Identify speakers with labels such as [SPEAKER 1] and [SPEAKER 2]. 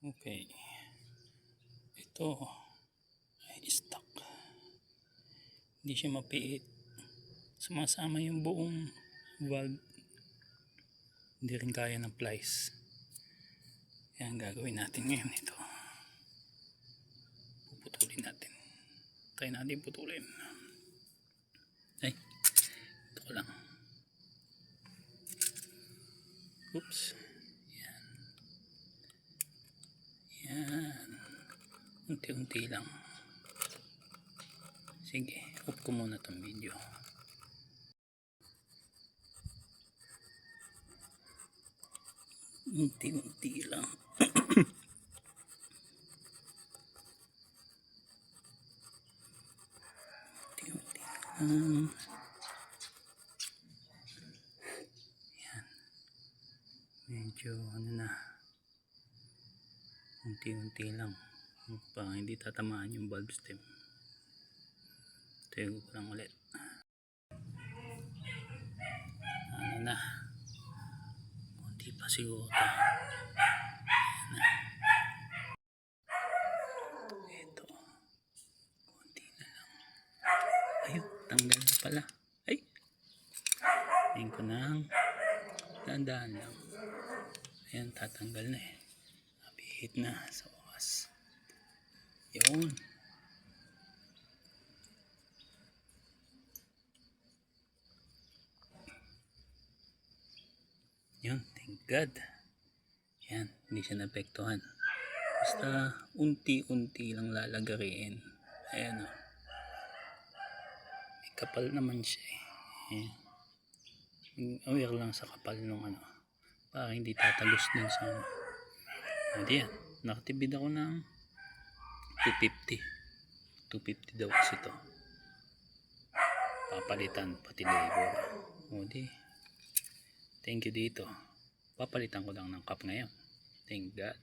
[SPEAKER 1] Okay. Ito ay stock. Hindi siya mapiit. Sumasama yung buong valve. Hindi rin kaya ng plies. Kaya ang gagawin natin ngayon ito. Puputulin natin. Try natin putulin. Ay, ito ko lang. Oops. Yan. Yan. Unti-unti lang. Sige, off ko muna itong video. Unti-unti lang. Unti-unti lang. Yan. Medyo ano na. Unti-unti lang. Para hindi tatamaan yung valve stem. Tayo ko lang ulit. Ano na. Kunti pa siguro ito. Ito. Kunti na lang. Ayun, tanggal na pala. Ay! Ayan ko nang dahan-dahan lang. Ayan, tatanggal na eh. Napihit na sa wakas. Yun. Yun, thank God. Yan, hindi siya naapektuhan. Basta unti-unti lang lalagarin. Ayan o. May kapal naman siya eh. Ayan. Aware lang sa kapal nung ano. Para hindi tatagos din sa ano. Hindi yan. Nakatibid ako ng 250. 250 daw kasi ito. Papalitan pati labor. O di. Thank you dito. Papalitan ko lang ng cup ngayon. Thank God.